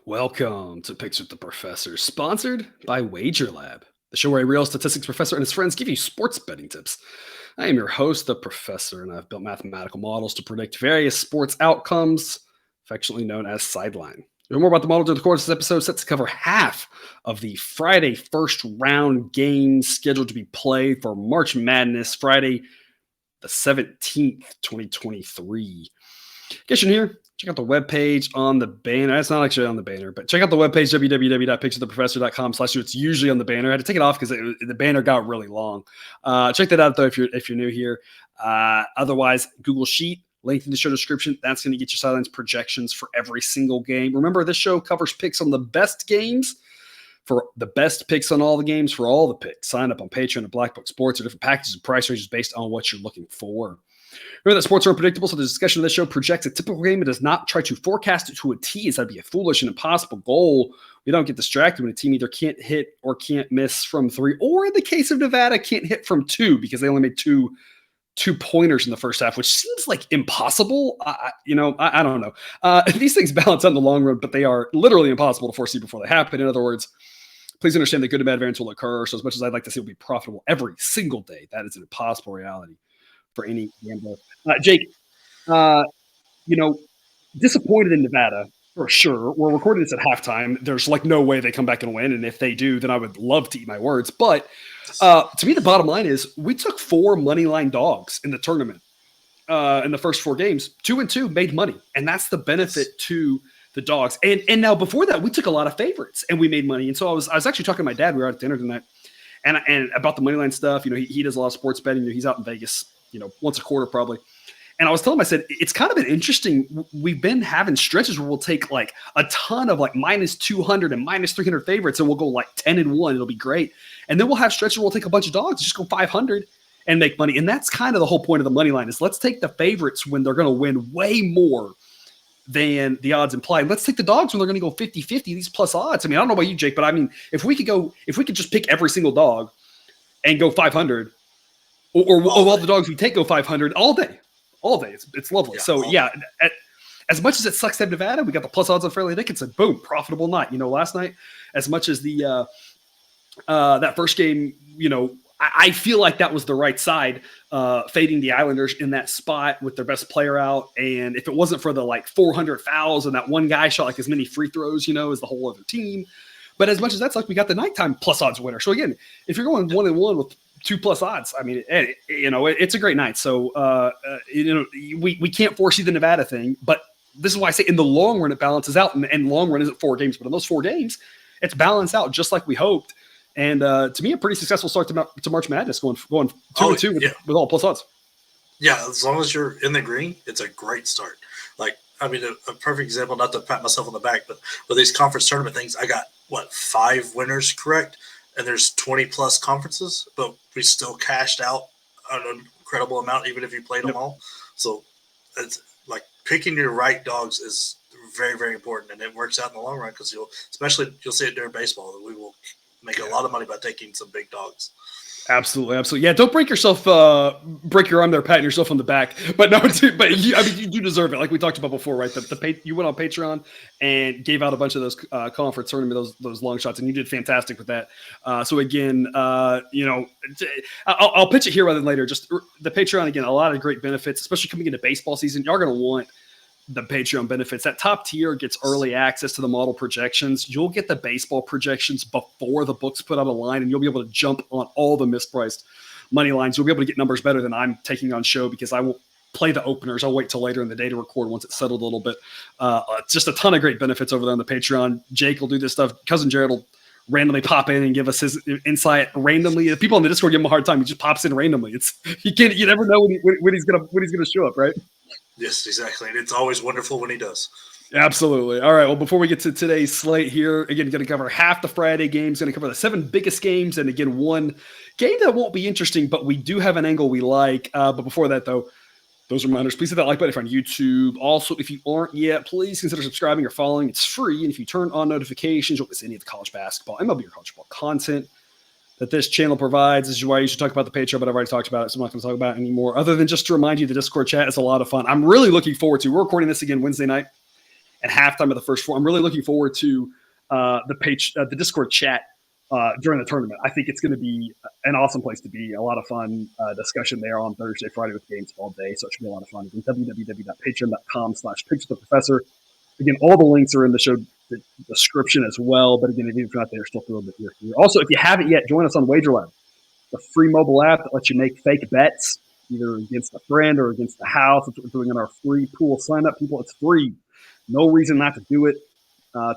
Welcome to Picks with the Professor, sponsored by Wager Lab, the show where a real statistics professor and his friends give you sports betting tips. I am your host, the Professor, and I've built mathematical models to predict various sports outcomes, affectionately known as sideline. You'll hear more about the model during the course of this episode, set to cover half of the Friday first round games scheduled to be played for March Madness, Friday the 17th, 2023. In case you're here, check out the webpage on the banner. It's not actually on the banner, but check out the webpage, www.pickswiththeprofessor.com/. It's usually on the banner. I had to take it off because the banner got really long. Check that out, though, if you're new here. Otherwise, Google Sheet, link in the show description. That's going to get your sidelines projections for every single game. Remember, this show covers picks on the best games. For the best picks on all the games, for all the picks, sign up on Patreon and Black Book Sports or different packages and price ranges based on what you're looking for. Remember that sports are unpredictable, so the discussion of this show projects a typical game and does not try to forecast it to a T, as that'd be a foolish and impossible goal. We don't get distracted when a team either can't hit or can't miss from three, or in the case of Nevada, can't hit from two because they only made two pointers in the first half, which seems like impossible. I don't know. These things balance out in the long run, but they are literally impossible to foresee before they happen. In other words, please understand that good and bad variance will occur. So as much as I'd like to see it be profitable every single day, that is an impossible reality for any gambler. Jake, disappointed in Nevada for sure. We're recording this at halftime. There's like no way they come back and win. And if they do, then I would love to eat my words. But to me, the bottom line is we took 4 money line dogs in the tournament in the first 4 games. 2-2 made money. And that's the benefit to the dogs. And now before that, we took a lot of favorites and we made money. And so I was actually talking to my dad. We were out at dinner tonight and about the money line stuff. He does a lot of sports betting. He's out in Vegas, once a quarter probably. And I was telling him, I said, it's kind of been interesting. We've been having stretches where we'll take like a ton of like minus 200 and minus 300 favorites and we'll go like 10-1. It'll be great. And then we'll have stretches where we'll take a bunch of dogs, just go 500 and make money. And that's kind of the whole point of the money line is let's take the favorites when they're going to win way more than the odds imply. Let's take the dogs when they're going to go 50-50, these plus odds. I mean, I don't know about you, Jake, but I mean, if we could just pick every single dog and go 500 or all the dogs we take go 500 all day. It's lovely. Yeah, so yeah, as much as it sucks to have Nevada, we got the plus odds on Fairleigh Dickinson. Boom, profitable night. Last night, as much as the that first game, I feel like that was the right side, fading the Islanders in that spot with their best player out. And if it wasn't for the like 400 fouls and that one guy shot like as many free throws, as the whole other team. But as much as that's like, we got the nighttime plus odds winner. So again, if you're going 1-1 with 2 plus odds, I mean, it's a great night. So, we can't foresee the Nevada thing, but this is why I say in the long run, it balances out, and long run isn't 4 games, but in those 4 games, it's balanced out just like we hoped. And to me, a pretty successful start to March Madness, going 2-2 with all plus odds. Yeah, as long as you're in the green, it's a great start. Like, I mean, a perfect example, not to pat myself on the back, but with these conference tournament things, I got 5 winners correct, and there's 20 plus conferences, but we still cashed out an incredible amount, even if you played them all. So it's like picking your right dogs is very, very important, and it works out in the long run because you'll see it during baseball that we will make a lot of money by taking some big dogs. Absolutely. Yeah, don't break break your arm there, patting yourself on the back. But no, you do deserve it. Like we talked about before, right? You went on Patreon and gave out a bunch of those conference tournament, those long shots, and you did fantastic with that. So again, I'll pitch it here rather than later. Just the Patreon, again, a lot of great benefits, especially coming into baseball season. Y'all are going to want the Patreon benefits. That top tier gets early access to the model projections. You'll get the baseball projections before the books put out a line, and you'll be able to jump on all the mispriced money lines. You'll be able to get numbers better than I'm taking on show because I won't play the openers. I'll wait till later in the day to record once it's settled a little bit. Just a ton of great benefits over there on the Patreon. Jake will do this stuff. Cousin Jared will randomly pop in and give us his insight randomly. The people on the Discord give him a hard time. He just pops in randomly. You never know when he's gonna show up, right? Yes, exactly. And it's always wonderful when he does. Absolutely. All right. Well, before we get to today's slate here, again, going to cover half the Friday games, going to cover the 7 biggest games, and again, one game that won't be interesting, but we do have an angle we like. But before that, though, those reminders, please hit that like button if you're on YouTube. Also, if you aren't yet, please consider subscribing or following. It's free. And if you turn on notifications, you'll miss any of the college basketball, MLB, or college football content that this channel provides. This is why you should talk about the Patreon, but I've already talked about it, so I'm not going to talk about it anymore. Other than just to remind you, the Discord chat is a lot of fun. I'm really looking forward to. We're recording this again Wednesday night at halftime of the first four. I'm really looking forward to the Discord chat during the tournament. I think it's going to be an awesome place to be. A lot of fun discussion there on Thursday, Friday with games all day. So it should be a lot of fun. Again, www.patreon.com/PictureTheProfessor. Again, all the links are in the show description as well. But again, if you're not there, still throw a bit here. Also, if you haven't yet, join us on WagerLab, the free mobile app that lets you make fake bets, either against a friend or against the house. That's what we're doing in our free pool sign up. People, it's free. No reason not to do it.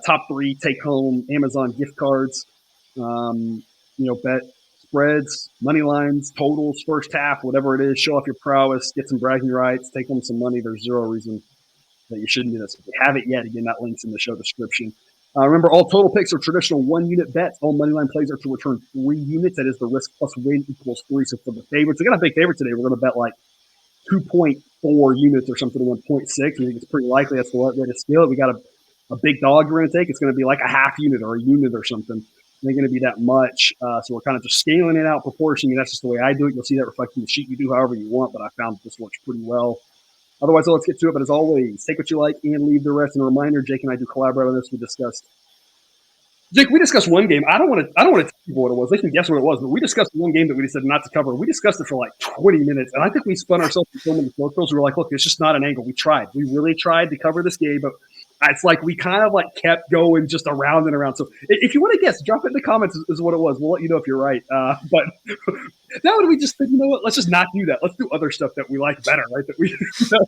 Top 3 take home Amazon gift cards. Bet spreads, money lines, totals, first half, whatever it is. Show off your prowess, get some bragging rights, take home some money. There's zero reason that you shouldn't do this. If you haven't yet, again, that link's in the show description. Remember, all total picks are traditional 1-unit bets. All moneyline plays are to return 3 units. That is the risk plus win equals 3. So for the favorites, we got a big favorite today. We're going to bet like 2.4 units or something to 1.6. We think it's pretty likely that's the right way to scale it. We got a big dog we're going to take. It's going to be like a half unit or a unit or something. It ain't going to be that much. So we're kind of just scaling it out proportionally. That's just the way I do it. You'll see that reflected in the sheet. You do however you want, but I found this works pretty well. Otherwise, let's get to it. But as always, take what you like and leave the rest. And a reminder, Jake and I do collaborate on this. We discussed one game. I don't want to tell people what it was. They can guess what it was, but we discussed one game that we decided not to cover. We discussed it for like 20 minutes, and I think we spun ourselves in so many circles. We were like, look, it's just not an angle. We tried. We really tried to cover this game, but it's like we kind of like kept going just around and around. So if you want to guess, drop it in the comments is what it was. We'll let you know if you're right. But that would we just said, you know what? Let's just not do that. Let's do other stuff that we like better, right? That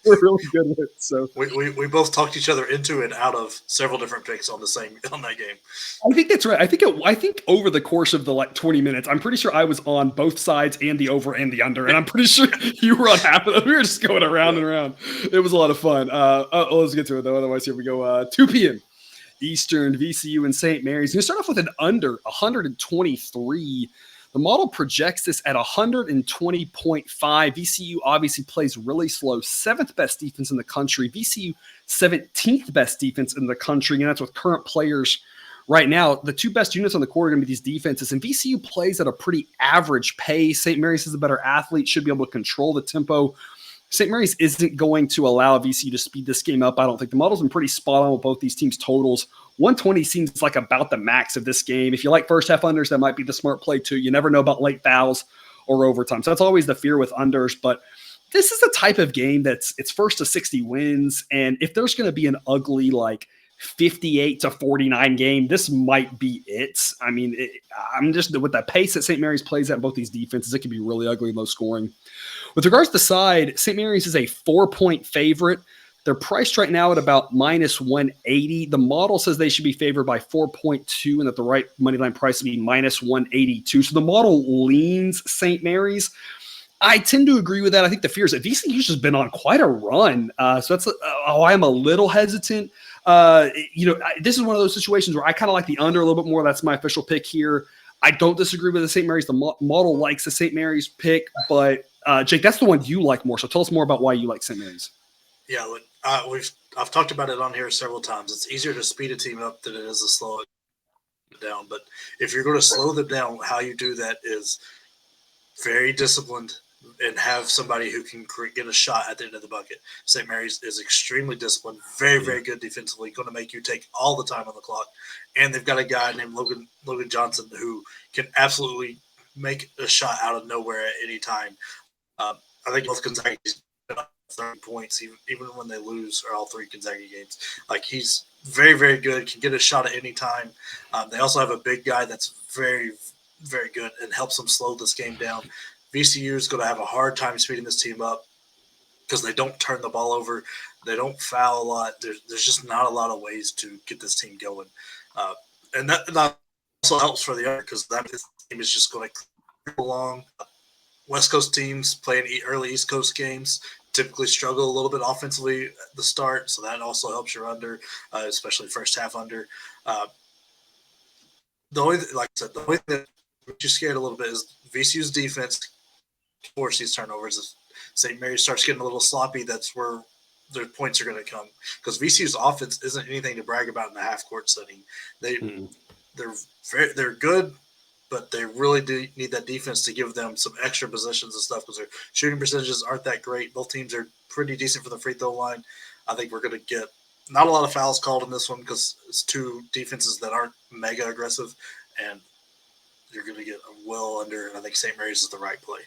we're really good with. So we both talked each other into and out of several different picks on that game. I think that's right. I think over the course of the like 20 minutes, I'm pretty sure I was on both sides and the over and the under, and I'm pretty sure you were on half of them. We were just going around and around. It was a lot of fun. Let's get to it though. Otherwise, here we go. 2 p.m. Eastern, VCU and St. Mary's. You start off with an under 123. The model projects this at 120.5. VCU obviously plays really slow. 7th best defense in the country. VCU 17th best defense in the country, and that's with current players right now. The 2 best units on the court are going to be these defenses, and VCU plays at a pretty average pace. St. Mary's is a better athlete, should be able to control the tempo. St. Mary's isn't going to allow VCU to speed this game up. I don't think the model's been pretty spot on with both these teams' totals. 120 seems like about the max of this game. If you like first half unders, that might be the smart play too. You never know about late fouls or overtime. So that's always the fear with unders. But this is the type of game it's first to 60 wins. And if there's going to be an ugly like 58-49 game, this might be it. I mean, I'm just with the pace that St. Mary's plays at both these defenses, it can be really ugly, low scoring. With regards to the side, St. Mary's is a 4-point favorite. They're priced right now at about minus 180. The model says they should be favored by 4.2 and that the right money line price would be minus 182. So the model leans St. Mary's. I tend to agree with that. I think the fear is that VCU's just been on quite a run. So that's why I'm a little hesitant. This is one of those situations where I kind of like the under a little bit more. That's my official pick here. I don't disagree with the St. Mary's. The model likes the St. Mary's pick, but Jake, that's the one you like more. So tell us more about why you like St. Mary's. Yeah, I've talked about it on here several times. It's easier to speed a team up than it is to slow it down. But if you're going to slow them down, how you do that is very disciplined and have somebody who can get a shot at the end of the bucket. St. Mary's is extremely disciplined, very, very good defensively, going to make you take all the time on the clock. And they've got a guy named Logan Johnson who can absolutely make a shot out of nowhere at any time. I think both Gonzaga 30 points, even when they lose, or all 3 Gonzaga games. Like, he's very, very good, can get a shot at any time. They also have a big guy that's very, very good and helps them slow this game down. VCU is going to have a hard time speeding this team up because they don't turn the ball over. They don't foul a lot. There's just not a lot of ways to get this team going. And that also helps for the other because that team is just going to creep along. West Coast teams playing early East Coast games typically struggle a little bit offensively at the start, so that also helps your under, especially first half under. The only thing that makes you scared a little bit is VCU's defense force these turnovers. If St. Mary's starts getting a little sloppy, that's where their points are going to come. Because VCU's offense isn't anything to brag about in the half court setting. They're good, but they really do need that defense to give them some extra positions and stuff because their shooting percentages aren't that great. Both teams are pretty decent for the free throw line. I think we're going to get not a lot of fouls called in this one because it's two defenses that aren't mega aggressive, and you're going to get well under, and I think St. Mary's is the right play.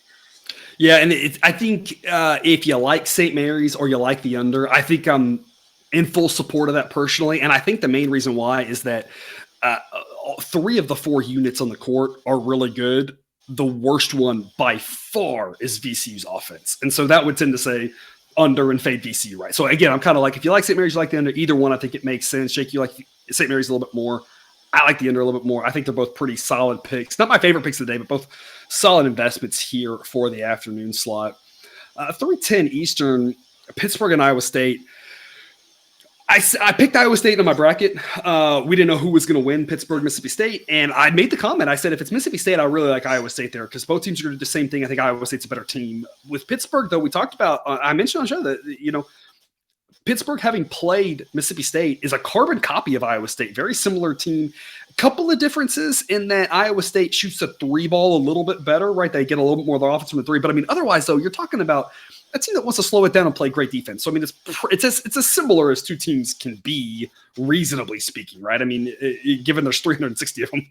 Yeah, and I think if you like St. Mary's or you like the under, I think I'm in full support of that personally. And I think the main reason why is that 3 of the 4 units on the court are really good. The worst one by far is VCU's offense. And so that would tend to say under and fade VCU, right? So again, I'm kind of like, if you like St. Mary's, you like the under. Either one, I think it makes sense. Jake, you like St. Mary's a little bit more. I like the under a little bit more. I think they're both pretty solid picks. Not my favorite picks of the day, but both solid investments here for the afternoon slot. 3:10 Eastern, Pittsburgh and Iowa State. I picked Iowa State in my bracket. We didn't know who was going to win, Pittsburgh, Mississippi State. And I made the comment. I said, if it's Mississippi State, I really like Iowa State there because both teams are going to do the same thing. I think Iowa State's a better team. With Pittsburgh, though, we talked about, I mentioned on the show that, Pittsburgh, having played Mississippi State, is a carbon copy of Iowa State. Very similar team. A couple of differences in that Iowa State shoots the 3 ball a little bit better, right? They get a little bit more of their offense from the 3. But, I mean, otherwise, though, you're talking about a team that wants to slow it down and play great defense. So, I mean, it's as similar as 2 teams can be, reasonably speaking, right? I mean, given there's 360 of them.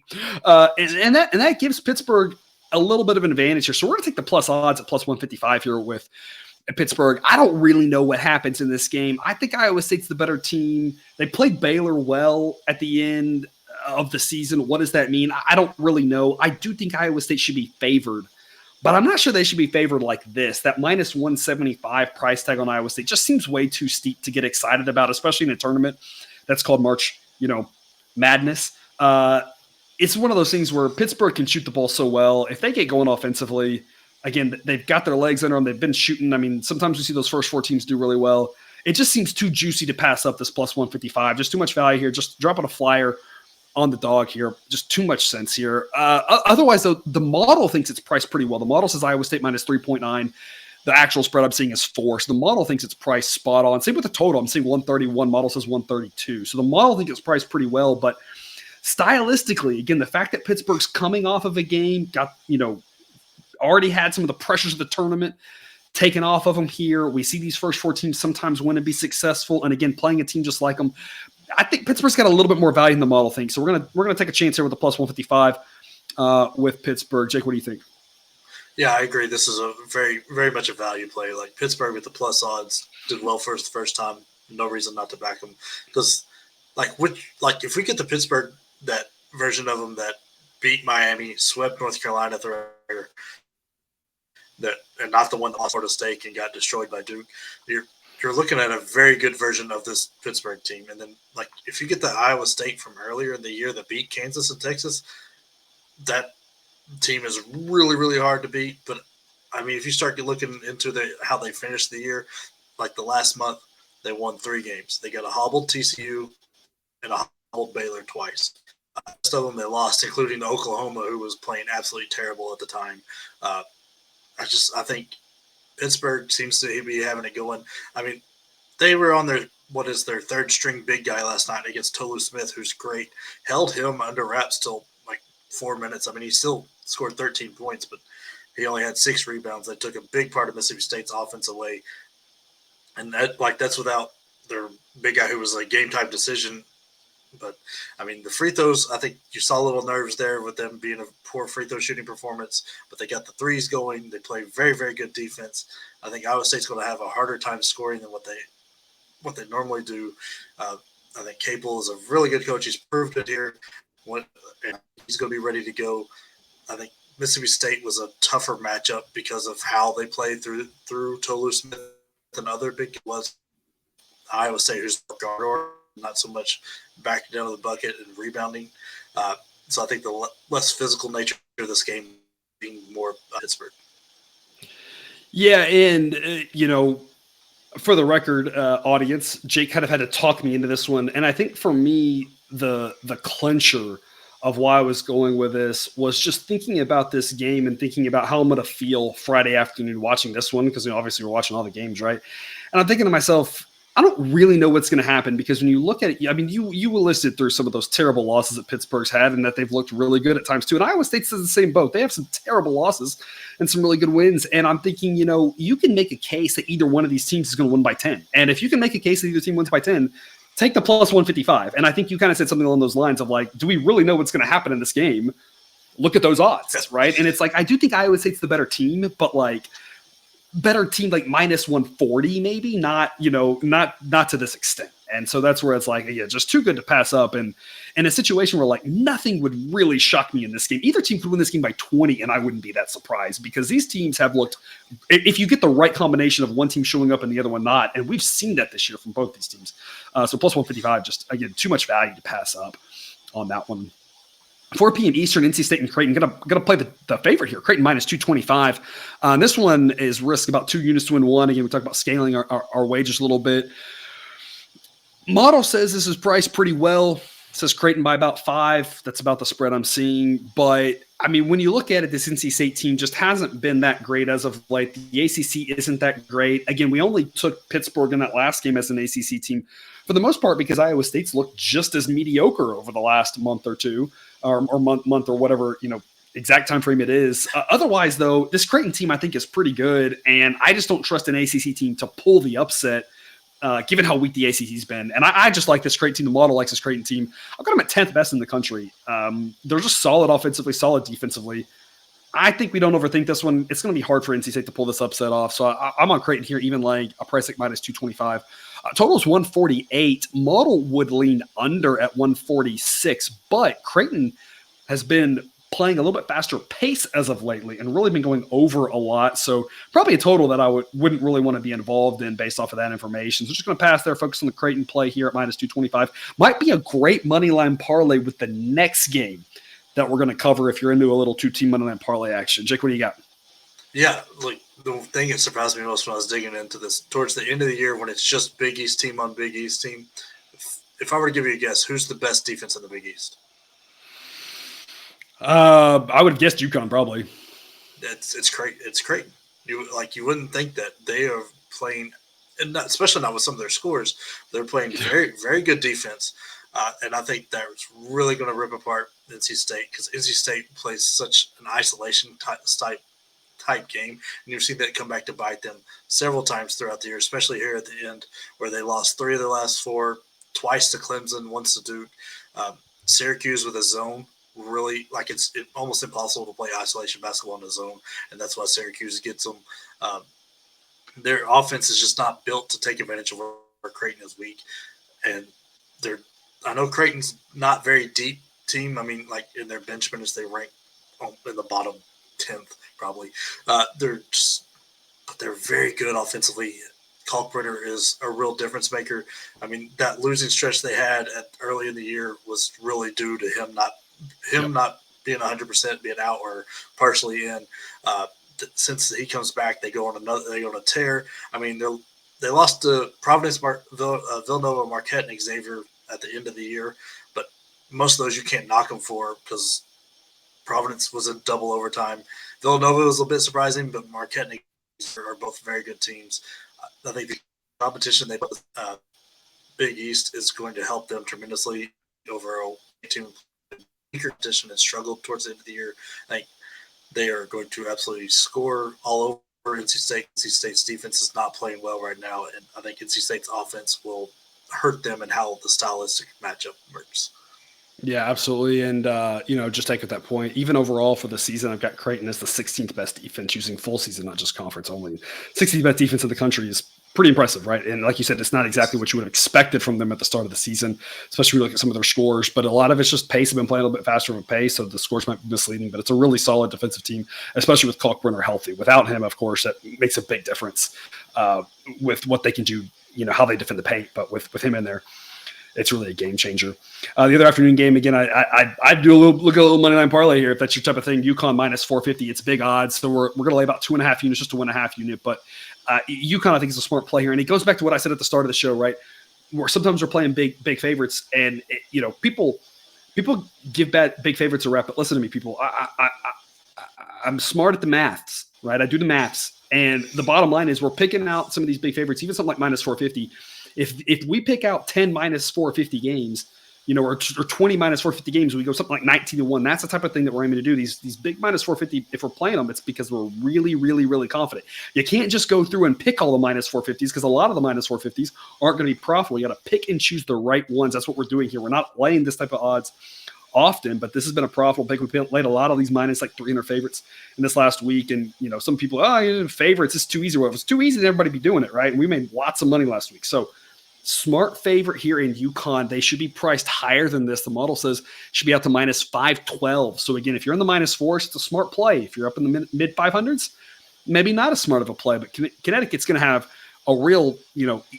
And that gives Pittsburgh a little bit of an advantage here. So we're going to take the plus odds at plus 155 here with Pittsburgh. I don't really know what happens in this game. I think Iowa State's the better team. They played Baylor well at the end of the season. What does that mean? I don't really know. I do think Iowa State should be favored, but I'm not sure they should be favored like this. That minus 175 price tag on Iowa State just seems way too steep to get excited about, especially in a tournament that's called March, Madness. It's one of those things where Pittsburgh can shoot the ball so well. If they get going offensively, again, they've got their legs under them. They've been shooting. I mean, sometimes we see those first 4 teams do really well. It just seems too juicy to pass up this plus 155. Just too much value here. Just dropping a flyer on the dog here. Just too much sense here. Otherwise, though, the model thinks it's priced pretty well. The model says Iowa State minus 3.9. The actual spread I'm seeing is 4. So the model thinks it's priced spot on. Same with the total. I'm seeing 131. Model says 132. So the model thinks it's priced pretty well. But stylistically, again, the fact that Pittsburgh's coming off of a game, got, already had some of the pressures of the tournament taken off of them here. We see these first 4 teams sometimes win and be successful. And again, playing a team just like them, I think Pittsburgh's got a little bit more value in the model thing. So we're gonna take a chance here with the plus 155 with Pittsburgh. Jake, what do you think? Yeah, I agree. This is a very, very much a value play. Like Pittsburgh with the plus odds did well for the first time. No reason not to back them because, if we get the Pittsburgh, that version of them that beat Miami, swept North Carolina and not the one that lost Florida State and got destroyed by Duke. You're looking at a very good version of this Pittsburgh team. And then, if you get the Iowa State from earlier in the year that beat Kansas and Texas, that team is really, really hard to beat. But, I mean, if you start looking into how they finished the year, like the last month, they won 3 games. They got a hobbled TCU and a hobbled Baylor twice. The rest of them they lost, including Oklahoma, who was playing absolutely terrible at the time. I think Pittsburgh seems to be having it going. I mean, they were on their 3rd string big guy last night against Tolu Smith, who's great. Held him under wraps till 4 minutes. I mean, he still scored 13 points, but he only had 6 rebounds. That took a big part of Mississippi State's offense away. And that's without their big guy who was a game time decision. But, I mean, the free throws, I think you saw a little nerves there with them being a poor free throw shooting performance, but they got the threes going. They play very, very good defense. I think Iowa State's going to have a harder time scoring than what they normally do. I think Capel is a really good coach. He's proved it here. And he's going to be ready to go. I think Mississippi State was a tougher matchup because of how they played through Tolu Smith and other big was Iowa State, who's guard, not so much backing down to the bucket and rebounding. So I think the less physical nature of this game being more Pittsburgh. Yeah, and, for the record, audience, Jake kind of had to talk me into this one. And I think for me, the clincher of why I was going with this was just thinking about this game and thinking about how I'm going to feel Friday afternoon watching this one, because obviously we're watching all the games, right? And I'm thinking to myself, I don't really know what's going to happen because when you look at it, I mean, you listed through some of those terrible losses that Pittsburgh's had and that they've looked really good at times too. And Iowa State's in the same boat. They have some terrible losses and some really good wins. And I'm thinking, you can make a case that either one of these teams is going to win by 10. And if you can make a case that either team wins by 10, take the plus 155. And I think you kind of said something along those lines of like, do we really know what's going to happen in this game? Look at those odds, right? And it's like, I do think Iowa State's the better team, but like, better team like minus 140 maybe, not to this extent. And so that's where it's like, yeah, just too good to pass up. And in a situation where like nothing would really shock me in this game. Either team could win this game by 20 and I wouldn't be that surprised because these teams have looked, if you get the right combination of one team showing up and the other one not, and we've seen that this year from both these teams. So plus 155, just again, too much value to pass up on that one. 4 p.m. Eastern, NC State and Creighton. Gonna play the favorite here. Creighton minus 225. This one is risk about 2 units to win 1. Again, we talked about scaling our wages a little bit. Model says this is priced pretty well. It says Creighton by about 5. That's about the spread I'm seeing. But, I mean, when you look at it, this NC State team just hasn't been that great as of late. The ACC isn't that great. Again, we only took Pittsburgh in that last game as an ACC team for the most part because Iowa State's looked just as mediocre over the last month or two. Or month or whatever, exact time frame it is. Otherwise, though, this Creighton team I think is pretty good, and I just don't trust an ACC team to pull the upset, given how weak the ACC's been. And I just like this Creighton team. The model likes this Creighton team. I've got them at 10th best in the country. They're just solid offensively, solid defensively. I think we don't overthink this one. It's going to be hard for NC State to pull this upset off. So I'm on Creighton here, even like a price like minus 225. Total is 148. Model would lean under at 146, but Creighton has been playing a little bit faster pace as of lately and really been going over a lot. So probably a total that I wouldn't really want to be involved in based off of that information. So just going to pass there, focus on the Creighton play here at minus 225. Might be a great money line parlay with the next game that we're going to cover if you're into a little 2-team money line parlay action. Jake, what do you got? Yeah, like the thing that surprised me most when I was digging into this towards the end of the year when it's just Big East team on Big East team. If I were to give you a guess, who's the best defense in the Big East? I would have guessed UConn probably. It's Creighton. You wouldn't think that they are playing, and especially not with some of their scores. They're playing very very good defense, and I think that's really going to rip apart NC State because NC State plays such an isolation type game, and you've seen that come back to bite them several times throughout the year, especially here at the end where they lost 3 of their last 4, twice to Clemson, once to Duke. Syracuse with a zone, really like it's almost impossible to play isolation basketball in a zone, and that's why Syracuse gets them. Their offense is just not built to take advantage of where Creighton is weak, and I know Creighton's not very deep team. I mean, like in their bench minutes, they rank in the bottom 10th probably. They're very good offensively. Kalkbrenner is a real difference maker. I mean, that losing stretch they had early in the year was really due to him not being 100%, being out or partially in. Since he comes back, they go on a tear. I mean, they lost to Providence, Villanova, Marquette, and Xavier at the end of the year, but most of those you can't knock them for because Providence was in double overtime. Villanova was a bit surprising, but Marquette and Xavier are both very good teams. I think the competition they put Big East is going to help them tremendously over a team weaker competition and struggled towards the end of the year. I think they are going to absolutely score all over NC State. NC State's defense is not playing well right now, and I think NC State's offense will hurt them and how the stylistic matchup works. Yeah, absolutely. And, just take at that point, even overall for the season, I've got Creighton as the 16th best defense using full season, not just conference only. 16th best defense in the country is pretty impressive, right? And like you said, it's not exactly what you would have expected from them at the start of the season, especially when you look at some of their scores. But a lot of it's just pace. Have been playing a little bit faster of a pace, so the scores might be misleading. But it's a really solid defensive team, especially with Kalkbrenner healthy. Without him, of course, that makes a big difference with what they can do, how they defend the paint. But with him in there, it's really a game changer. The other afternoon game, again, I do look at a little money line parlay here if that's your type of thing. UConn minus 450. It's big odds, so we're going to lay about 2.5 units just to win a half unit. But UConn, I think, is a smart play here, and it goes back to what I said at the start of the show, right? Where sometimes we're playing big favorites, and people give big favorites a rep. But listen to me, people. I'm smart at the maths, right? I do the maths, and the bottom line is we're picking out some of these big favorites, even something like minus 450. If we pick out 10 minus 450 games, or 20 minus 450 games, we go something like 19-1. That's the type of thing that we're aiming to do. These big minus 450, if we're playing them, it's because we're really, really, really confident. You can't just go through and pick all the minus 450s because a lot of the minus 450s aren't going to be profitable. You got to pick and choose the right ones. That's what we're doing here. We're not laying this type of odds often, but this has been a profitable pick. We laid a lot of these minus like 300 favorites in this last week. And, some people, favorites, it's too easy. Well, if it's too easy, then everybody be doing it, right? And we made lots of money last week. So smart favorite here in UConn. They should be priced higher than this. The model says should be out to minus 512. So again, if you're in the minus 4s, it's a smart play. If you're up in the mid 500s, maybe not as smart of a play, but Connecticut's going to have a real,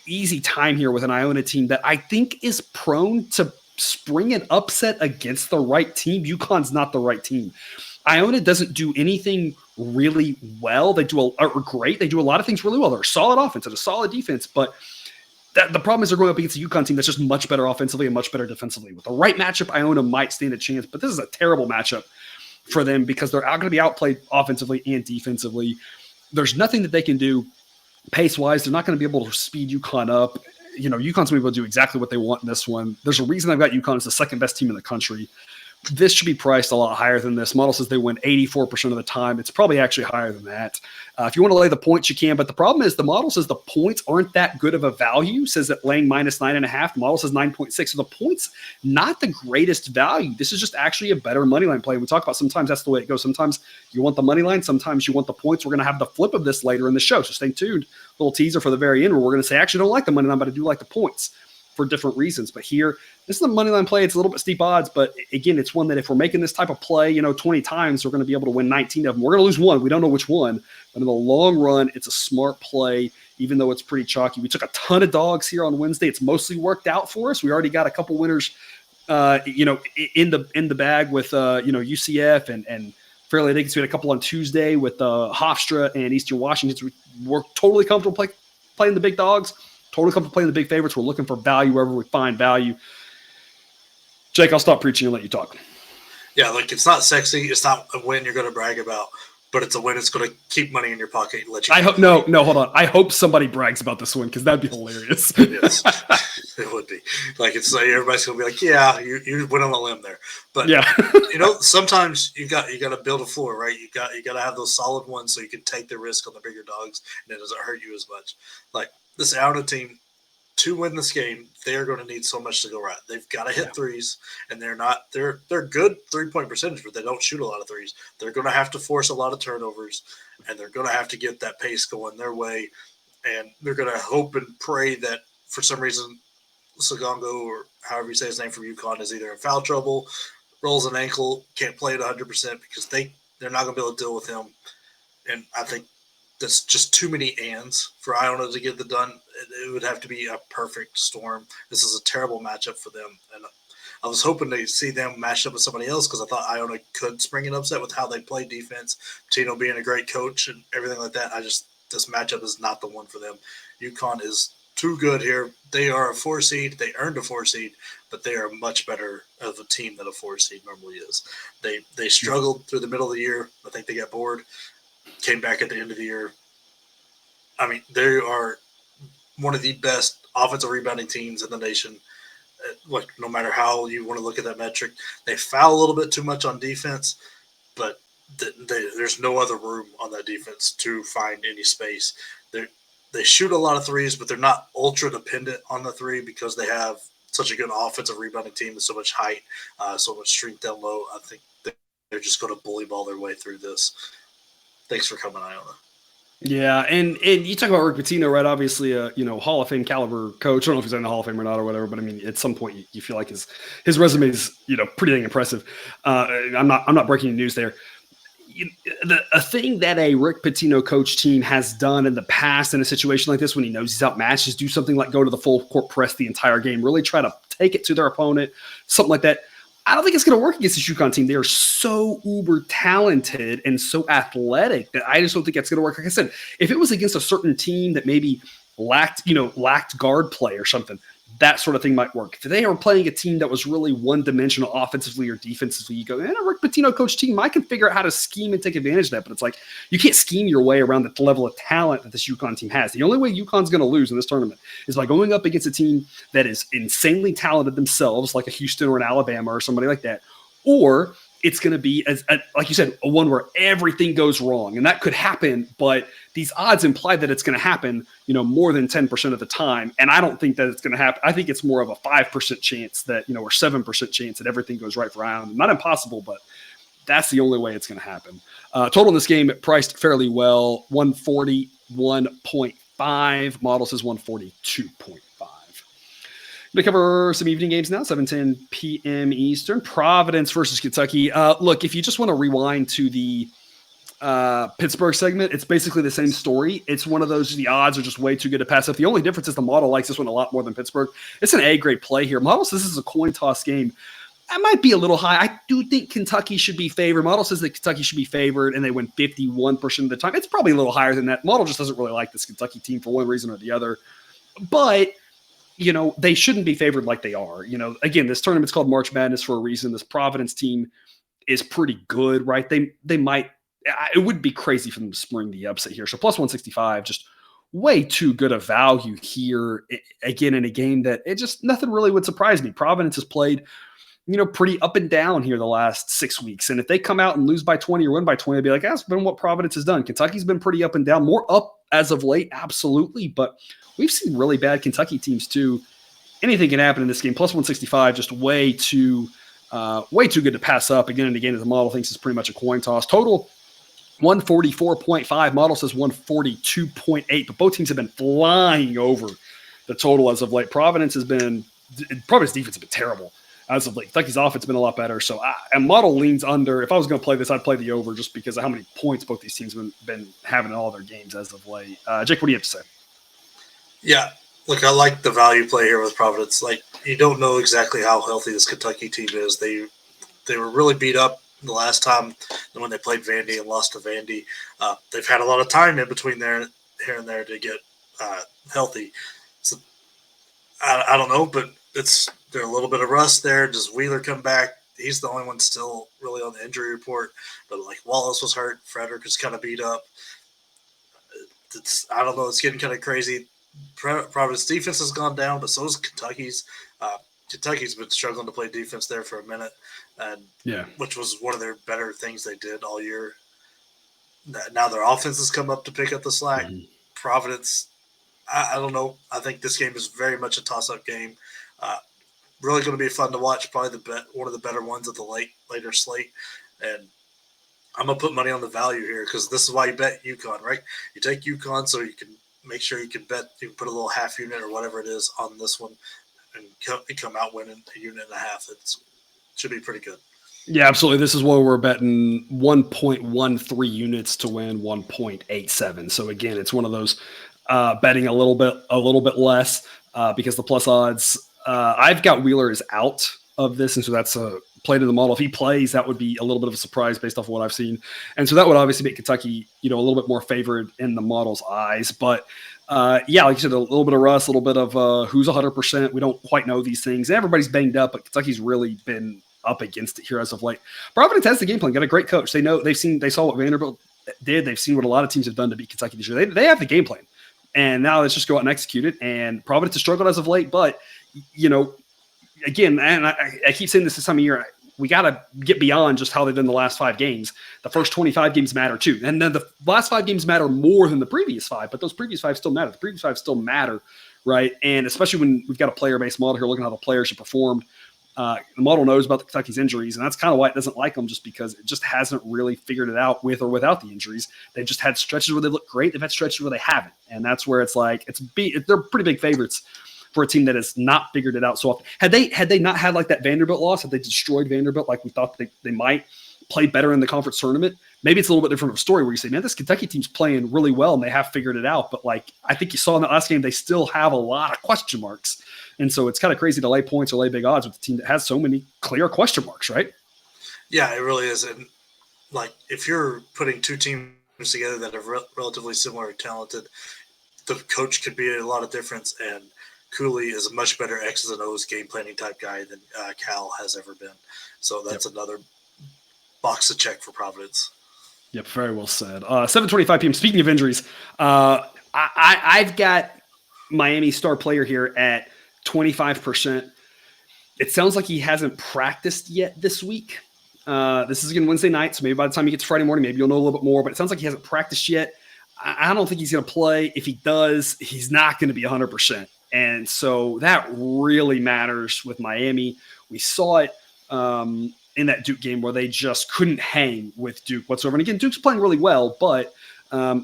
easy time here with an Iona team that I think is prone to spring an upset against the right team. UConn's not the right team. Iona doesn't do anything really well. They do great. They do a lot of things really well. They're a solid offense and a solid defense, but the problem is they're going up against a UConn team that's just much better offensively and much better defensively. With the right matchup, Iona might stand a chance, but this is a terrible matchup for them because they're going to be outplayed offensively and defensively. There's nothing that they can do pace-wise. They're not going to be able to speed UConn up. UConn's going to be able to do exactly what they want in this one. There's a reason I've got UConn as the second best team in the country. This should be priced a lot higher than this. Model says they win 84% of the time. It's probably actually higher than that. If you want to lay the points, you can. But the problem is the model says the points aren't that good of a value. Says that laying minus 9.5. The model says 9.6. So the points, not the greatest value. This is just actually a better money line play. We talk about sometimes that's the way it goes. Sometimes you want the money line. Sometimes you want the points. We're going to have the flip of this later in the show. So stay tuned. A little teaser for the very end where we're going to say, I actually don't like the money line, but I do like the points for different reasons. But here, this is a money line play. It's a little bit steep odds, but again, it's one that if we're making this type of play, 20 times, we're going to be able to win 19 of them. We're going to lose one. We don't know which one, but in the long run, it's a smart play, even though it's pretty chalky. We took a ton of dogs here on Wednesday. It's mostly worked out for us. We already got a couple winners, in the bag with, UCF and Fairleigh Dickinson. We had a couple on Tuesday with Hofstra and Eastern Washington. We're totally comfortable playing the big dogs. Totally comfortable playing the big favorites. We're looking for value wherever we find value. Jake, I'll stop preaching and let you talk. Yeah, it's not sexy. It's not a win you're going to brag about, but it's a win that's going to keep money in your pocket and let you. Hold on. I hope somebody brags about this win because that'd be hilarious. Yes, it would be. It's like everybody's going to be like, yeah, you went on a limb there. But yeah, sometimes you got to build a floor, right? You got to have those solid ones so you can take the risk on the bigger dogs and it doesn't hurt you as much. This Iona team, to win this game, they're going to need so much to go right. They've got to hit threes, and they're good 3-point percentage, but they don't shoot a lot of threes. They're going to have to force a lot of turnovers, and they're going to have to get that pace going their way, and they're going to hope and pray that for some reason Sagongo, or however you say his name from UConn, is either in foul trouble, rolls an ankle, can't play at 100% because they're not going to be able to deal with him. And I think that's just too many ands for Iona to get it done. It would have to be a perfect storm. This is a terrible matchup for them. And I was hoping to see them match up with somebody else because I thought Iona could spring an upset with how they play defense, Tino being a great coach and everything like that. This matchup is not the one for them. UConn is too good here. They are a 4 seed. They earned a 4 seed, but they are much better of a team than a 4 seed normally is. They struggled through the middle of the year. I think they got bored. Came back at the end of the year. I mean, they are one of the best offensive rebounding teams in the nation. No matter how you want to look at that metric, they foul a little bit too much on defense, but there's no other room on that defense to find any space. They shoot a lot of threes, but they're not ultra dependent on the three because they have such a good offensive rebounding team with so much height, so much strength down low. I think they're just going to bully ball their way through this. Thanks for coming, Iona. Yeah, and you talk about Rick Pitino, right? Obviously, Hall of Fame caliber coach. I don't know if he's in the Hall of Fame or not or whatever, but I mean, at some point you feel like his resume is pretty dang impressive. I'm not breaking news there. A thing that a Rick Pitino coach team has done in the past in a situation like this when he knows he's outmatched is do something like go to the full court press the entire game, really try to take it to their opponent, something like that. I don't think it's going to work against the UConn team. They are so uber talented and so athletic that I just don't think it's going to work. Like I said, if it was against a certain team that maybe lacked guard play or something, that sort of thing might work. If they are playing a team that was really one-dimensional offensively or defensively, you go, a Rick Pitino coach team, I can figure out how to scheme and take advantage of that. But it's like, you can't scheme your way around the level of talent that this UConn team has. The only way UConn's going to lose in this tournament is by going up against a team that is insanely talented themselves, like a Houston or an Alabama or somebody like that, or it's going to be, like you said, a one where everything goes wrong. And that could happen, but these odds imply that it's going to happen, more than 10% of the time. And I don't think that it's going to happen. I think it's more of a 5% chance that, or 7% chance that everything goes right for Iona. Not impossible, but that's the only way it's going to happen. Total in this game priced fairly well, 141.5. Model says 142.5. Going to cover some evening games now, 7:10 p.m. Eastern. Providence versus Kentucky. Look, if you just want to rewind to the Pittsburgh segment, it's basically the same story. It's one of those, the odds are just way too good to pass up. The only difference is the model likes this one a lot more than Pittsburgh. It's an A-grade play here. Model says this is a coin toss game. That might be a little high. I do think Kentucky should be favored. Model says that Kentucky should be favored, and they win 51% of the time. It's probably a little higher than that. Model just doesn't really like this Kentucky team for one reason or the other. But they shouldn't be favored like they are. Again, this tournament's called March Madness for a reason. This Providence team is pretty good, right? They might, it would be crazy for them to spring the upset here. So plus 165, just way too good a value here. Again, in a game that nothing really would surprise me. Providence has played, pretty up and down here the last 6 weeks. And if they come out and lose by 20 or win by 20, I'd be like, that's been what Providence has done. Kentucky's been pretty up and down, more up as of late. Absolutely. But we've seen really bad Kentucky teams too. Anything can happen in this game. Plus 165, just way too good to pass up. Again and again, as the model thinks it's pretty much a coin toss. Total 144.5. Model says 142.8. But both teams have been flying over the total as of late. Providence defense has been terrible as of late. Kentucky's offense has been a lot better. So and model leans under. If I was going to play this, I'd play the over just because of how many points both these teams have been having in all their games as of late. Jake, what do you have to say? Yeah, look, I like the value play here with Providence. Like, you don't know exactly how healthy this Kentucky team is. They were really beat up the last time when they played Vandy and lost to Vandy. They've had a lot of time in between there, here and there, to get healthy. So I don't know, but there's a little bit of rust there. Does Wheeler come back? He's the only one still really on the injury report. But like Wallace was hurt, Frederick is kind of beat up. I don't know. It's getting kind of crazy. Providence defense has gone down, but so has Kentucky's. Kentucky's been struggling to play defense there for a minute, and which was one of their better things they did all year. Now their offense has come up to pick up the slack. Mm-hmm. Providence, I don't know. I think this game is very much a toss-up game. Really going to be fun to watch. Probably one of the better ones of the later slate, and I'm gonna put money on the value here because this is why you bet UConn, right? You take UConn so you can make sure you can put a little half unit or whatever it is on this one and come out winning a unit and a half. It should be pretty good. Yeah, absolutely. This is where we're betting 1.13 units to win 1.87. So again, it's one of those betting a little bit less because the plus odds. I've got Wheeler is out of this, and so that's a play to the model. If he plays, that would be a little bit of a surprise based off of what I've seen. And so that would obviously make Kentucky, a little bit more favored in the model's eyes. But like you said, a little bit of rust, a little bit of who's 100%. We don't quite know these things. Everybody's banged up, but Kentucky's really been up against it here as of late. Providence has the game plan, got a great coach. They saw what Vanderbilt did. They've seen what a lot of teams have done to beat Kentucky this year. They have the game plan. And now let's just go out and execute it. And Providence has struggled as of late, but again, and I keep saying this time of year, we got to get beyond just how they've done the last 5 games. The first 25 games matter too. And then the last 5 games matter more than the previous 5, but those previous 5 still matter. The previous 5 still matter, right? And especially when we've got a player-based model here, looking at how the players have performed. The model knows about the Kentucky's injuries, and that's kind of why it doesn't like them, just because it just hasn't really figured it out with or without the injuries. They've just had stretches where they look great. They've had stretches where they haven't. And that's where it's like, they're pretty big favorites for a team that has not figured it out so often. Had they not had like that Vanderbilt loss, had they destroyed Vanderbilt like we thought they might play better in the conference tournament, maybe it's a little bit different of a story where you say, man, this Kentucky team's playing really well and they have figured it out. But like I think you saw in that last game, they still have a lot of question marks. And so it's kind of crazy to lay points or lay big odds with a team that has so many clear question marks, right? Yeah, it really is. And like if you're putting 2 teams together that are relatively similar and talented, the coach could be a lot of difference. And Cooley is a much better X's and O's game planning type guy than Cal has ever been. So that's another box to check for Providence. Yep, very well said. 7:25 p.m. Speaking of injuries, I've got Miami star player here at 25%. It sounds like he hasn't practiced yet this week. This is again Wednesday night, so maybe by the time he gets Friday morning, maybe you'll know a little bit more. But it sounds like he hasn't practiced yet. I don't think he's going to play. If he does, he's not going to be 100%. And so that really matters with Miami. We saw it in that Duke game where they just couldn't hang with Duke whatsoever. And again, Duke's playing really well, but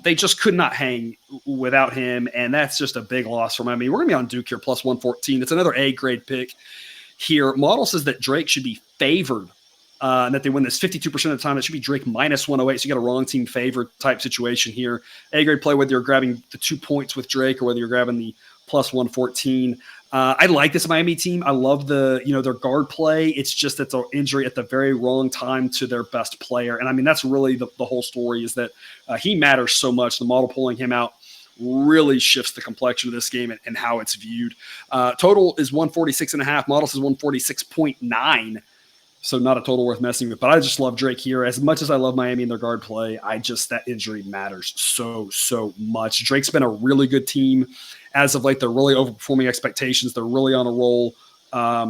they just could not hang without him. And that's just a big loss for Miami. We're going to be on Duke here, plus 114. It's another A-grade pick here. Model says that Drake should be favored and that they win this 52% of the time. It should be Drake minus 108. So you got a wrong team favored type situation here. A-grade play, whether you're grabbing the 2 points with Drake or whether you're grabbing the plus 114. I like this Miami team. I love their guard play. It's just it's an injury at the very wrong time to their best player. And I mean, that's really the whole story is that he matters so much. The model pulling him out really shifts the complexion of this game and how it's viewed. Total is 146.5. Model says 146.9. So not a total worth messing with, but I just love Drake here. As much as I love Miami and their guard play, that injury matters so much. Drake's been a really good team as of late. They're really overperforming expectations. They're really on a roll. I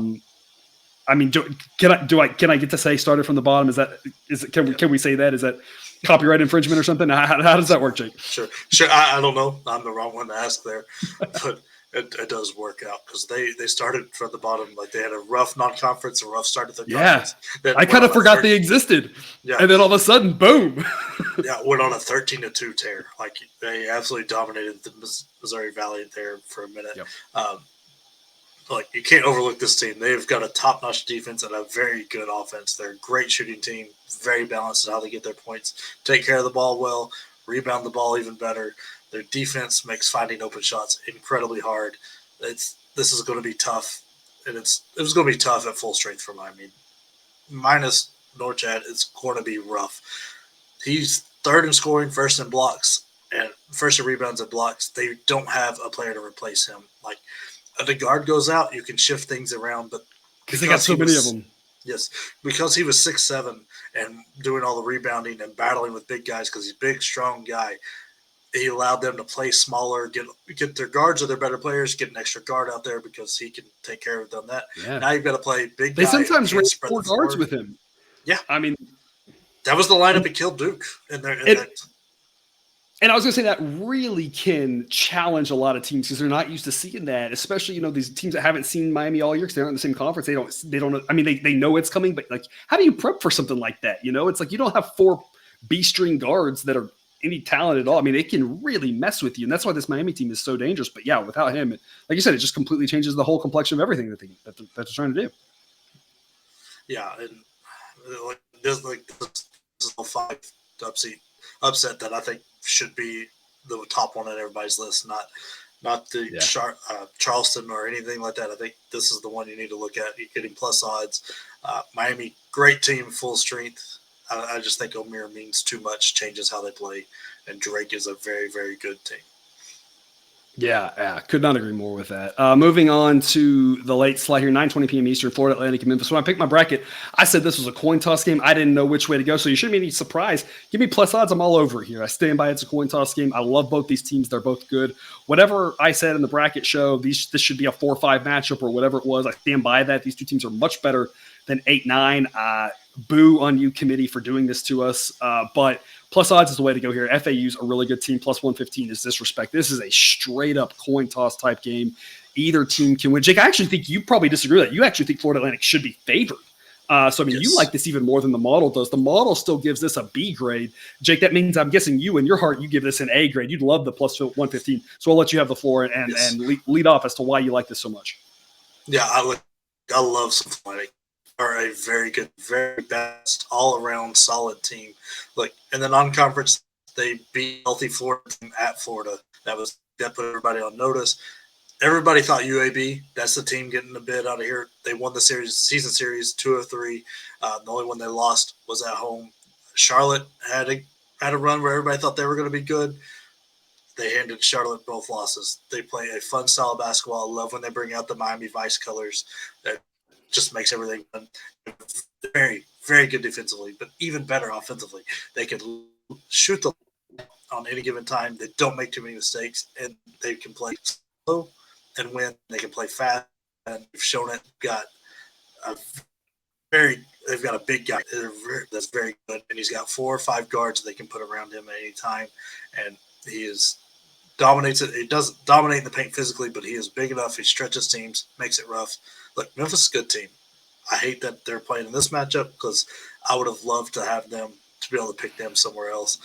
mean, can I get to say started from the bottom? Can we say that? Is that copyright infringement or something? How does that work, Jake? Sure. I don't know. I'm the wrong one to ask there, but it does work out because they started from the bottom. Like they had a rough non-conference, a rough start to the conference. I kind of forgot they existed. Yeah. And then all of a sudden, boom. Went on a 13-2 tear. Like they absolutely dominated the Missouri Valley there for a minute. Yep. Like you can't overlook this team. They've got a top-notch defense and a very good offense. They're a great shooting team, very balanced in how they get their points, take care of the ball well, rebound the ball even better. Their defense makes finding open shots incredibly hard. This is going to be tough, and it was going to be tough at full strength for Miami. Minus Norchad, it's going to be rough. He's third in scoring, first in blocks, and first in rebounds and blocks. They don't have a player to replace him. Like the guard goes out, you can shift things around, but because they got so many of them. Yes, because he was 6'7" and doing all the rebounding and battling with big guys because he's a big, strong guy. He allowed them to play smaller, get their guards or their better players, get an extra guard out there because he can take care of them. Now you've got to play big. They sometimes raise 4 guards with him. Yeah, I mean that was the lineup that killed Duke. And I was going to say that really can challenge a lot of teams because they're not used to seeing that, especially, these teams that haven't seen Miami all year because they're not in the same conference. They don't, I mean, they know it's coming, but like, how do you prep for something like that? It's like, you don't have 4 B-string guards that are any talent at all. I mean, it can really mess with you. And that's why this Miami team is so dangerous. But yeah, without him, like you said, it just completely changes the whole complexion of everything that they're trying to do. Yeah. And this is a 5 upset that I think should be the top one on everybody's list, not the Charleston or anything like that. I think this is the one you need to look at. You're getting plus odds. Miami, great team, full strength. I just think Omer means too much, changes how they play, and Drake is a very, very good team. Yeah, could not agree more with that. Moving on to the late slide here, 9:20 p.m. Eastern, Florida Atlantic and Memphis. When I picked my bracket, I said this was a coin toss game. I didn't know which way to go, so you shouldn't be any surprise. Give me plus odds. I'm all over it here. I stand by it's a coin toss game. I love both these teams. They're both good. Whatever I said in the bracket show, this should be a 4-5 matchup or whatever it was. I stand by that. These two teams are much better than 8-9. Boo on you, committee, for doing this to us. But plus odds is the way to go here. FAU's a really good team. Plus 115 is disrespect. This is a straight-up coin toss type game. Either team can win. Jake, I actually think you probably disagree with that. You actually think Florida Atlantic should be favored. So, I mean, You like this even more than the model does. The model still gives this a B grade. Jake, that means I'm guessing you in your heart, you give this an A grade. You'd love the plus 115. So I'll let you have the floor and lead off as to why you like this so much. Yeah, I love some Atlantic. Are a very good, very best, all-around solid team. Like in the non-conference, they beat healthy Florida team at Florida. That put everybody on notice. Everybody thought UAB. That's the team getting a bid out of here. They won the season series 2 of 3. The only one they lost was at home. Charlotte had a run where everybody thought they were going to be good. They handed Charlotte both losses. They play a fun style of basketball. I love when they bring out the Miami Vice colors. That just makes everything fun. Very, very good defensively, but even better offensively. They can shoot the on any given time. They don't make too many mistakes, and they can play slow and win. They can play fast, and they've shown it. They've got a big guy that's very good, and he's got 4 or 5 guards they can put around him at any time, and he dominates it. He doesn't dominate in the paint physically, but he is big enough. He stretches teams, makes it rough. Look, Memphis is a good team. I hate that they're playing in this matchup because I would have loved to have them to be able to pick them somewhere else,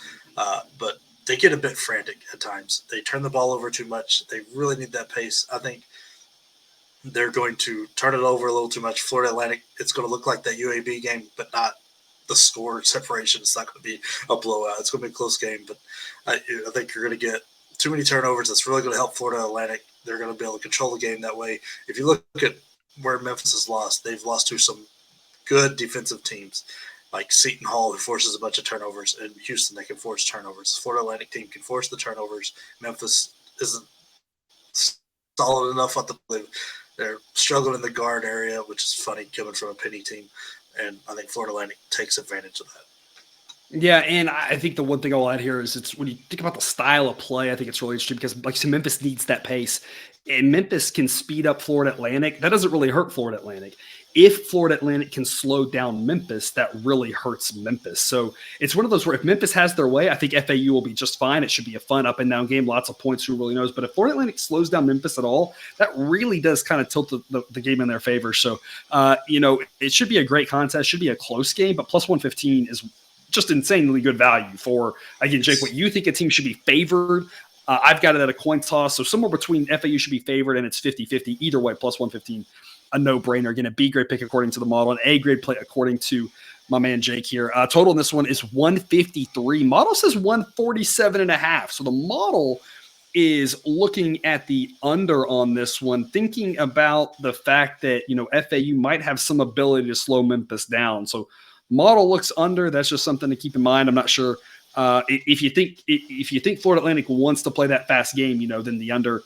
but they get a bit frantic at times. They turn the ball over too much. They really need that pace. I think they're going to turn it over a little too much. Florida Atlantic, it's going to look like that UAB game, but not the score separation. It's not going to be a blowout. It's going to be a close game, but I think you're going to get too many turnovers. That's really going to help Florida Atlantic. They're going to be able to control the game that way. If you look at where Memphis has lost, they've lost to some good defensive teams, like Seton Hall, who forces a bunch of turnovers, and Houston, they can force turnovers. The Florida Atlantic team can force the turnovers. Memphis isn't solid enough at they're struggling in the guard area, which is funny coming from a Penny team, and I think Florida Atlantic takes advantage of that. Yeah, and I think the one thing I'll add here is it's when you think about the style of play, I think it's really interesting because, like you said, Memphis needs that pace, and Memphis can speed up Florida Atlantic. That doesn't really hurt Florida Atlantic. If Florida Atlantic can slow down Memphis, that really hurts Memphis. So it's one of those where if Memphis has their way, I think FAU will be just fine. It should be a fun up and down game, lots of points, who really knows. But if Florida Atlantic slows down Memphis at all, that really does kind of tilt the game in their favor. So, it should be a great contest, should be a close game, but plus 115 is just insanely good value for, again, Jake, what you think a team should be favored. I've got it at a coin toss. So somewhere between FAU should be favored and it's 50-50. Either way, plus 115. A no-brainer. Again, a B grade pick according to the model, an A grade play according to my man Jake here. Total in this one is 153. Model says 147.5. So the model is looking at the under on this one, thinking about the fact that, FAU might have some ability to slow Memphis down. So model looks under. That's just something to keep in mind. I'm not sure if you think Florida Atlantic wants to play that fast game, then the under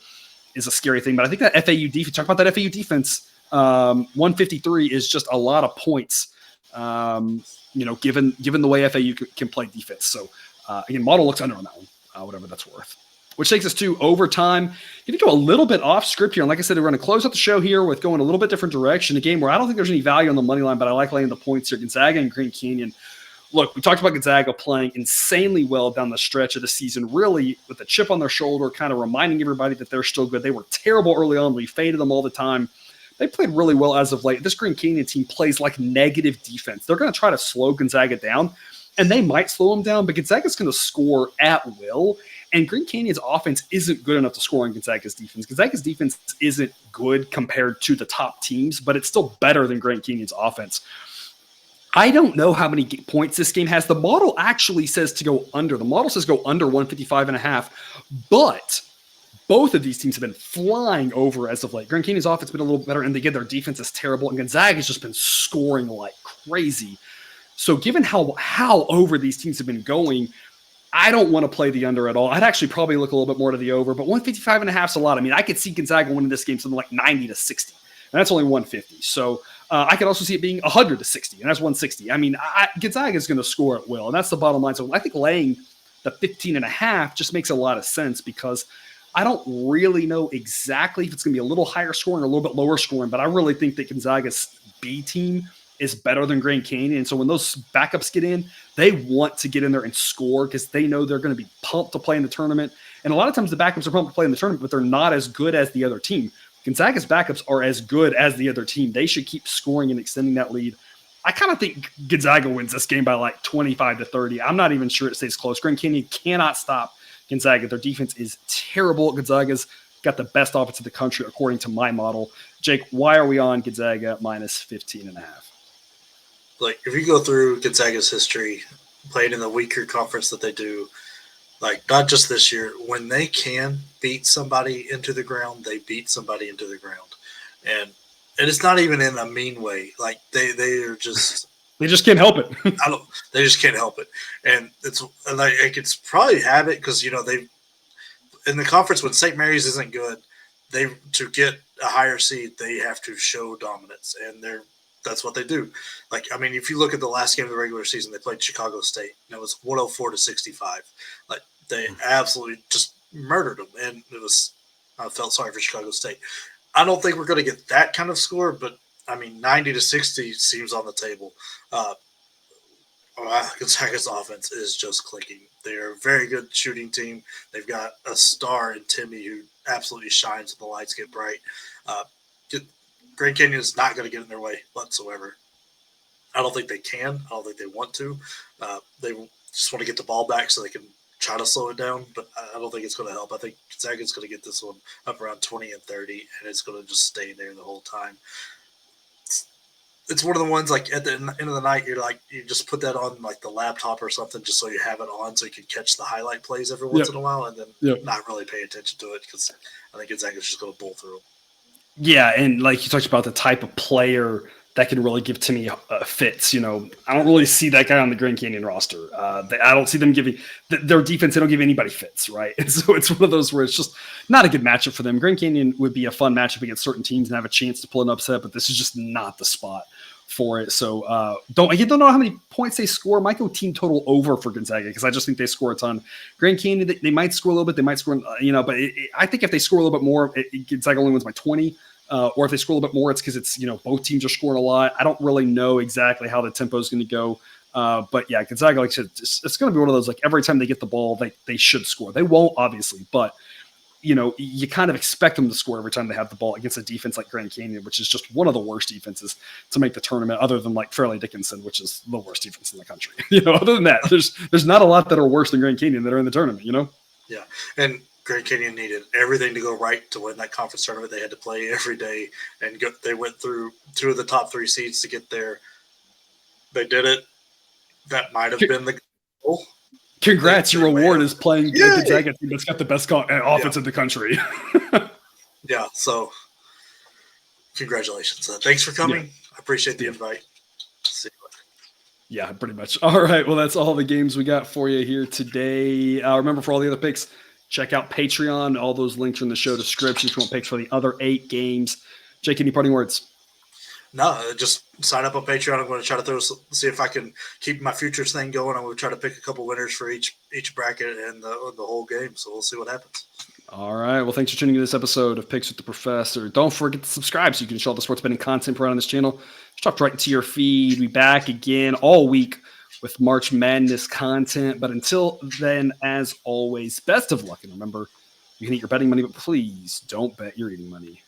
is a scary thing. But I think that FAU defense, talk about that FAU defense, 153 is just a lot of points, given the way FAU can play defense. So again, model looks under on that one, whatever that's worth. Which takes us to overtime. If you go a little bit off script here, and like I said, we're going to close out the show here with going a little bit different direction. A game where I don't think there's any value on the money line, but I like laying the points here. Gonzaga and Grand Canyon. Look, we talked about Gonzaga playing insanely well down the stretch of the season, really with a chip on their shoulder, kind of reminding everybody that they're still good. They were terrible early on. We faded them all the time. They played really well as of late. This Grand Canyon team plays like negative defense. They're going to try to slow Gonzaga down, and they might slow them down, but Gonzaga's going to score at will. And Grand Canyon's offense isn't good enough to score on Gonzaga's defense. Gonzaga's defense isn't good compared to the top teams, but it's still better than Grand Canyon's offense. I don't know how many points this game has. The model actually says to go under. The model says go under 155.5, but both of these teams have been flying over as of late. Grand Canyon's offense has been a little better, and they get their defense is terrible, and Gonzaga's just been scoring like crazy. So given how over these teams have been going, I don't want to play the under at all. I'd actually probably look a little bit more to the over, but 155.5 is a lot. I mean, I could see Gonzaga winning this game something like 90-60, and that's only 150. So I could also see it being 100-60, and that's 160. I mean, Gonzaga is going to score at will, and that's the bottom line. So I think laying the 15.5 just makes a lot of sense because I don't really know exactly if it's going to be a little higher scoring or a little bit lower scoring, but I really think that Gonzaga's B team is better than Grand Canyon. And so when those backups get in, they want to get in there and score because they know they're going to be pumped to play in the tournament. And a lot of times the backups are pumped to play in the tournament, but they're not as good as the other team. Gonzaga's backups are as good as the other team. They should keep scoring and extending that lead. I kind of think Gonzaga wins this game by like 25-30. I'm not even sure it stays close. Grand Canyon cannot stop Gonzaga. Their defense is terrible. Gonzaga's got the best offense in the country, according to my model. Jake, why are we on Gonzaga minus 15.5? Like, if you go through Gonzaga's history, played in the weaker conference that they do, like, not just this year, when they can beat somebody into the ground, they beat somebody into the ground. And it's not even in a mean way. Like, they are just – they just can't help it. They just can't help it. And it's probably habit because, in the conference when St. Mary's isn't good, to get a higher seed, they have to show dominance, and that's what they do. Like, I mean, if you look at the last game of the regular season, they played Chicago State, and it was 104-65. Like, they absolutely just murdered them, and I felt sorry for Chicago State. I don't think we're going to get that kind of score, but I mean, 90-60 seems on the table. Gonzaga's offense is just clicking. They're a very good shooting team. They've got a star in Timmy who absolutely shines when the lights get bright. Grand Canyon is not going to get in their way whatsoever. I don't think they can. I don't think they want to. They just want to get the ball back so they can try to slow it down, but I don't think it's going to help. I think Gonzaga's going to get this one up around 20 and 30, and it's going to just stay there the whole time. It's one of the ones, like, at the end of the night, you just put that on, like, the laptop or something just so you have it on so you can catch the highlight plays every once in a while and then not really pay attention to it because I think Gonzaga's just going to bull through them. Yeah, and like you talked about the type of player that can really give Timmy fits. I don't really see that guy on the Grand Canyon roster. I don't see them giving their defense. They don't give anybody fits, right? And so it's one of those where it's just not a good matchup for them. Grand Canyon would be a fun matchup against certain teams and have a chance to pull an upset, but this is just not the spot for it. So I don't know how many points they score. Might go team total over for Gonzaga because I just think they score a ton. Grand Canyon, they might score a little bit. They might score, but I think if they score a little bit more, Gonzaga only wins by 20. Or if they score a little bit more, it's because it's, both teams are scoring a lot. I don't really know exactly how the tempo is going to go. But yeah, Gonzaga, like I said, it's going to be one of those, like, every time they get the ball, they should score. They won't, obviously, but you kind of expect them to score every time they have the ball against a defense like Grand Canyon, which is just one of the worst defenses to make the tournament, other than like Fairleigh Dickinson, which is the worst defense in the country. Other than that, there's not a lot that are worse than Grand Canyon that are in the tournament. Yeah, and Grand Canyon needed everything to go right to win that conference tournament. They had to play every day, and they went through two of the top three seeds to get there. They did it. That might have been the goal. Congrats, your reward is playing the Gonzaga team that's got the best offense in the country. Yeah, so congratulations. Thanks for coming. Yeah. I appreciate the invite. See you later. Yeah, pretty much. All right, well, that's all the games we got for you here today. Remember, for all the other picks, check out Patreon. All those links are in the show description if you want picks for the other 8 games. Jake, any parting words? No, just sign up on Patreon. I'm going to try to see if I can keep my futures thing going. I'm going to try to pick a couple winners for each bracket and the whole game. So we'll see what happens. All right. Well, thanks for tuning in to this episode of Picks with the Professor. Don't forget to subscribe so you can show all the sports betting content provided on this channel. Just dropped right into your feed. We'll be back again all week with March Madness content. But until then, as always, best of luck. And remember, you can eat your betting money, but please don't bet your eating money.